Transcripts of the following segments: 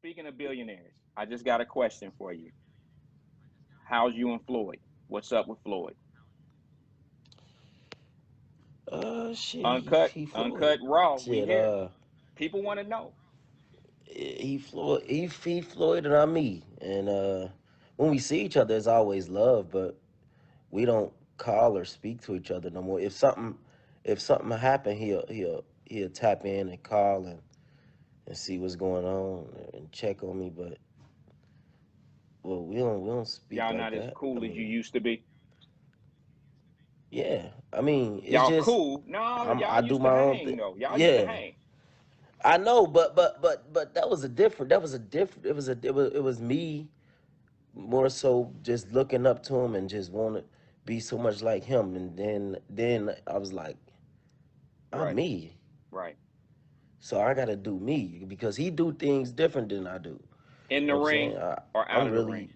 speaking of billionaires, I just got a question for you. How's you and Floyd? What's up with Floyd? Shit, Uncut, he Floyd. uncut, raw. We Shit, here. People want to know. he Floyd and I me. And when we see each other, it's always love, but we don't call or speak to each other no more. If something happened, he'll tap in and call and see what's going on and check on me. But well, we don't speak Y'all like not as that. I cool as you mean, used to be. yeah. I mean, it's Y'all just cool? No, I y'all do used to my own hang thing. though. Y'all used to Yeah, hang. I know, but that was a different. That was a different. It was me more so just looking up to him and just want to be so much like him. And then I was like, I'm Right, me, right. so I gotta do me because he do things different than I do. You In know the what I'm saying? ring or out I'm of the ring? really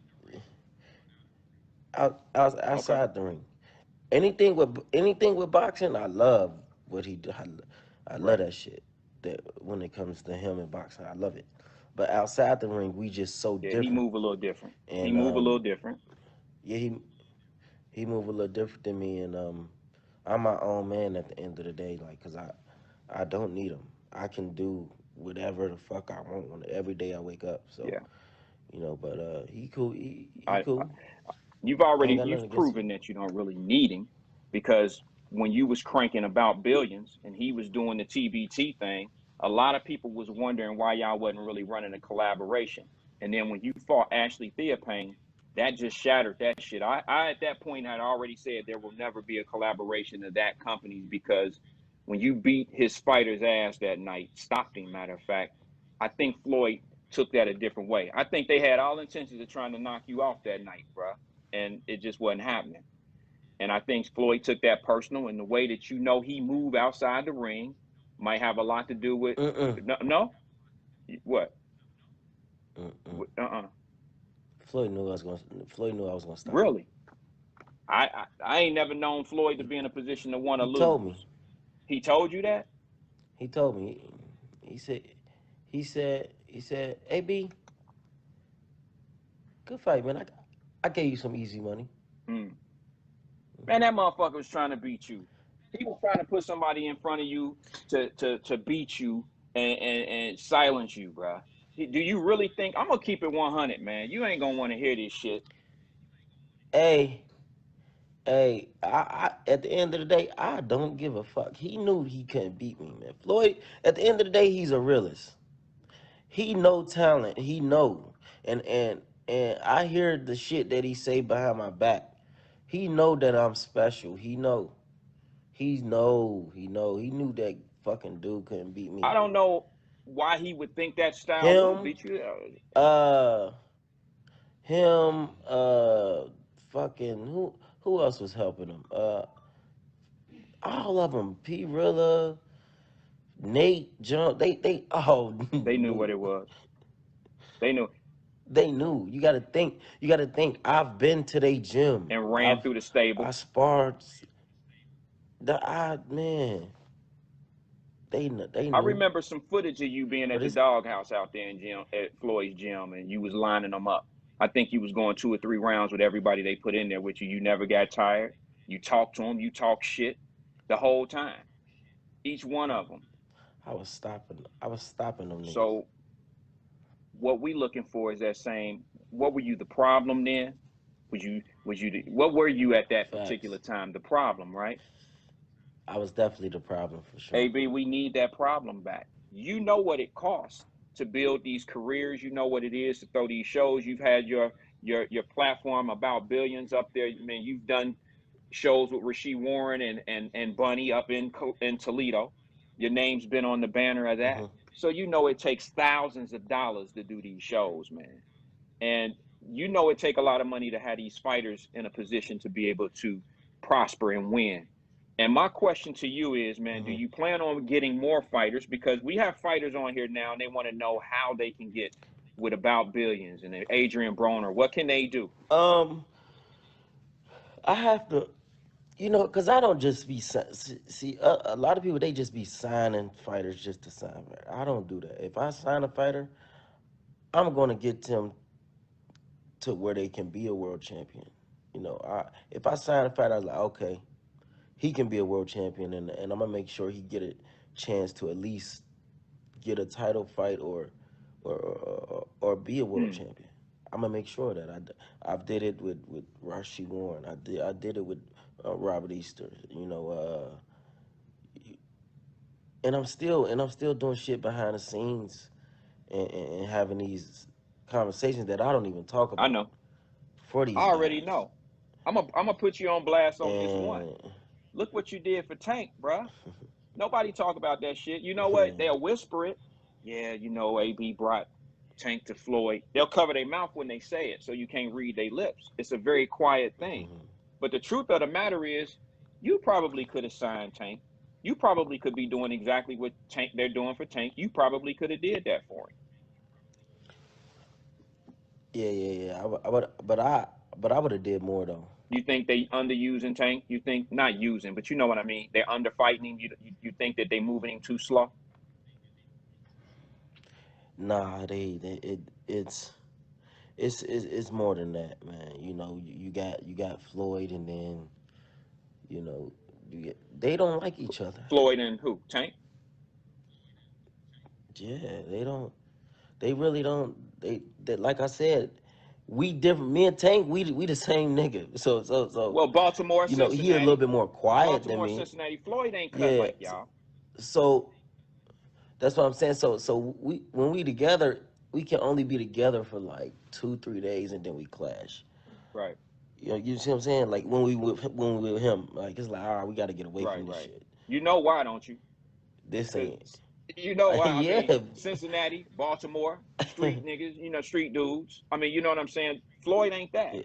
Okay. outside the ring. Anything with boxing, I love what he do. I love Right. that shit. That when it comes to him and boxing, I love it. But outside the ring, we just so Yeah, he different. move a little different. He And move a little different. yeah, he move a little different than me. And I'm my own man at the end of the day. Like, cause I don't need him. I can do whatever the fuck I want every day I wake up. So Yeah. but he cool. He I cool. I ain't got nothing you've against him. proven that you don't really need him because when you was cranking about billions and he was doing the TBT thing, a lot of people was wondering why y'all wasn't really running a collaboration. And then when you fought Ashley Theophane, that just shattered that shit. I at that point had already said there will never be a collaboration of that company because when you beat his fighter's ass that night, stopped him, matter of fact, I think Floyd took that a different way. I think they had all intentions of trying to knock you off that night, bro, and it just wasn't happening. And I think Floyd took that personal, and the way that he moved outside the ring might have a lot to do with Mm-mm. no, no? What? Mm-mm. Uh-uh. Floyd knew I was gonna stop him. Really? I ain't never known Floyd to He be in a position to want to he told me. lose. He told you that? He told me. He said. He said. Hey B, good fight, man. I gave you some easy money. Mm. Man, that motherfucker was trying to beat you. He was trying to put somebody in front of you to beat you and silence you, bro. Do you really think I'm gonna keep it 100, man? You ain't gonna want to hear this shit. Hey, hey. At the end of the day, I don't give a fuck. He knew he couldn't beat me, man. Floyd. At the end of the day, he's a realist. He know talent. He know. And I hear the shit that he say behind my back. He know that I'm special. He know. He knew that fucking dude couldn't beat I me. don't know why he would think that style would Him, beat you. uh, fucking who else was helping him? All of them. P. Rilla, Nate, John. They all They knew knew. what it was. They knew They knew. You got to think. You got to think. I've been to their gym. and ran through the stable. I sparred. Man. They I knew. remember some footage of you being at But the it's doghouse out there in gym at Floyd's gym, and you was lining them up. I think you was going 2 or 3 rounds with everybody they put in there with you. You never got tired. You talked to them. You talked shit the whole time. Each one of them. I was stopping. I was stopping them niggas. So what we looking for is that same. What were you the problem then? What were you at that particular Facts. time? The problem, right? I was definitely the problem for sure. AB, we need that problem back. You know what it costs to build these careers. You know what it is to throw these shows. You've had your platform about billions up there. I mean, you've done shows with Rasheed Warren and Bunny up in Toledo. Your name's been on the banner of that. Hmm. So you know it takes thousands of dollars to do these shows, man. And you know it take a lot of money to have these fighters in a position to be able to prosper and win. And my question to you is, man, do Hmm. you plan on getting more fighters? Because we have fighters on here now and they want to know how they can get with about billions and Adrien Broner. What can they do? Um, I have to, cause I don't just be see a lot of people they just be signing fighters just to sign. I don't do that. If I sign a fighter, I'm gonna get them to where they can be a world champion. You know, if I sign a fight, I was like, okay, he can be a world champion, and I'm gonna make sure he get a chance to at least get a title fight or be a world champion. I'm gonna make sure that I did it with Rashi Warren. I did it with Robert Easter. You know, and I'm still doing shit behind the scenes and having these conversations that I don't even talk I about know. for I these already guys. know. I'm gonna put you on blast on this one. And Look what you did for Tank, bruh. Nobody talk about that shit. You know what? They'll whisper it. Yeah, you know, AB brought Tank to Floyd. They'll cover their mouth when they say it, so you can't read their lips. It's a very quiet thing. But the truth of the matter is, you probably could have signed Tank. You probably could be doing exactly what Tank they're doing for Tank. You probably could have did that for him. yeah. But I would have did more though. You think they underusing Tank? You think not using, but you know what I mean? They're underfighting him. You think that they moving him too slow? Nah, it's more than that, man. You know, you got Floyd, and then you know they don't like each other. Floyd and who? Tank? Yeah, they don't. They really don't. They like I said, we different. Me and Tank, we the same nigga. So Well, Baltimore, you know he a little Cincinnati. bit more quiet than Baltimore, me. Cincinnati. Floyd ain't cut Yeah. like y'all. So that's what I'm saying. So we when we together, we can only be together for like 2-3 days, and then we clash. Right, You know, you see what I'm saying? Like when we with him, like it's like, all right, we got to get away from this right. shit. You know why, don't you? This ain't. Because you know why. I mean, Yeah. Cincinnati, Baltimore, street niggas, you know, street dudes. I mean, you know what I'm saying? Floyd ain't that. Yeah.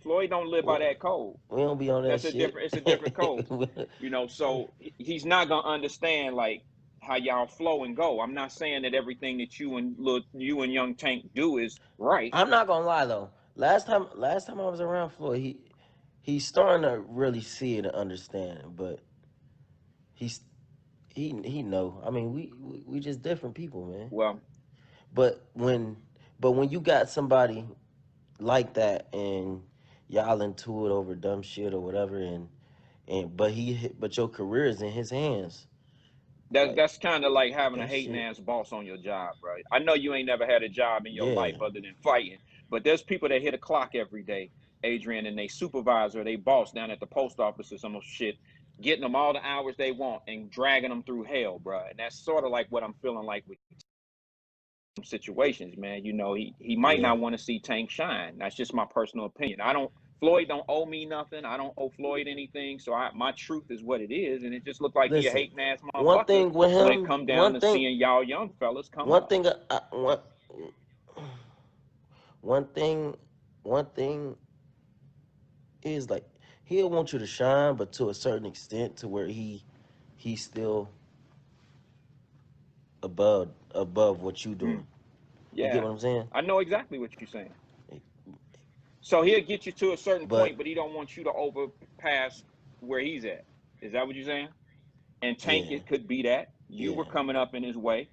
Floyd don't live by Well, that code. we don't be on that That's a shit. different. It's a different code. You know, so he's not gonna understand like how y'all flow and go. I'm not saying that everything that you and Young Tank do is right. I'm not gonna lie though. Last time I was around Floyd, he's starting to really see it and understand it, but he's he know. I mean, we just different people, man. Well, But when you got somebody like that and y'all into it over dumb shit or whatever, but your career is in his hands. Like that's kind of like having a that hating shit. ass boss on your job, right? I know you ain't never had a job in your life Yeah. other than fighting, but there's people that hit a clock every day, Adrien, and they supervisor, they boss down at the post office or some shit, getting them all the hours they want and dragging them through hell, bro. And that's sort of like what I'm feeling like with some situations, man. You know, he might Yeah. not want to see Tank shine. That's just my personal opinion. I don't. Floyd don't owe me nothing. I don't owe Floyd anything. So my truth is what it is, and it just looked like he a Listen, hating ass one motherfucker thing with when it him, come down to seeing y'all young fellas come one up. thing, one thing, one thing is like he'll want you to shine, but to a certain extent, to where he's still above what you Hmm. doing. You get Yeah, what I'm saying? I know exactly what you're saying. So he'll get you to a certain point, But but he don't want you to overpass where he's at. Is that what you're saying? And Tank, yeah, it could be that you were yeah. coming up in his way.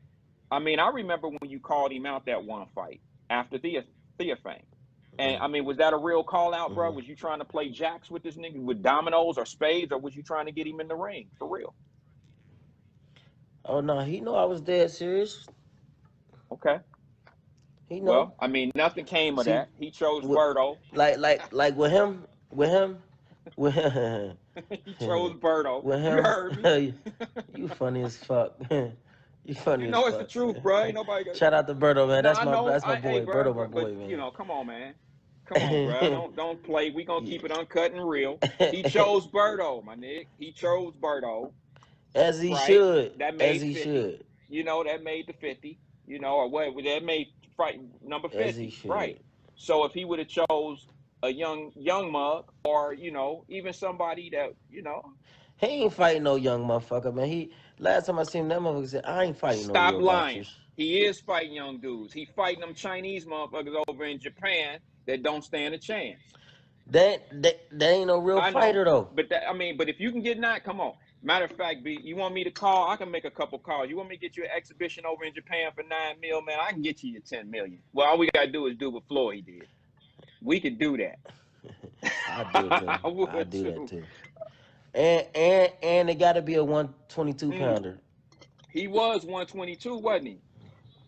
I mean, I remember when you called him out that one fight after Theophane. And I mean, was that a real call out, bro? Mm-hmm. Was you trying to play jacks with this nigga with dominoes or spades, or was you trying to get him in the ring for real? Oh no, he know I was dead serious. Okay. He know. Well, I mean, nothing came of See, that. He chose with, Berto. like with He chose Berto. with You him. heard me. You funny as fuck. You funny You as know it's the fuck, truth, man. bro. Ain't nobody got. Shout out to Berto, man. No, I know. That's my Hey, boy. bro, Berto, my but boy, you man. know, come on, man. Come on, bro. Don't play. We gonna keep it uncut and real. He Yeah. chose Berto, my nigga. He chose Berto, As he right? should. That As made he 50. should. You know, that made the 50. You know, or what? That made fight number As he 50, right? should. So if he would have chose a young mug, or even somebody that He ain't fighting no young motherfucker, man. He last time I seen him, that motherfucker said, I ain't fighting no stop real lying. boxers. He is fighting young dudes. He fighting them Chinese motherfuckers over in Japan that don't stand a chance. That ain't no real I know, fighter though. but that I mean, but if you can get knocked, come on. Matter of fact, B, you want me to call? I can make a couple calls. You want me to get you an exhibition over in Japan for $9 million, man? I can get you your $10 million. Well, all we gotta do is do what Floyd did. We could do that. I do it too. I I would do that too. too. And it got to be a 122 pounder. He was 122, wasn't he?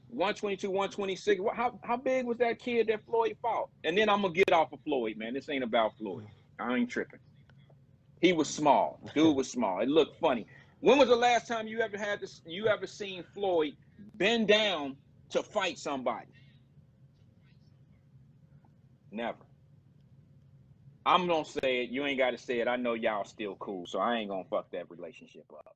122, 126. How big was that kid that Floyd fought? And then I'm gonna get off of Floyd, man. This ain't about Floyd. I ain't tripping. He was small. Dude was small. It looked funny. When was the last time you ever had this? You ever seen Floyd bend down to fight somebody? Never. I'm gonna say it. You ain't got to say it. I know y'all still cool, so I ain't gonna fuck that relationship up.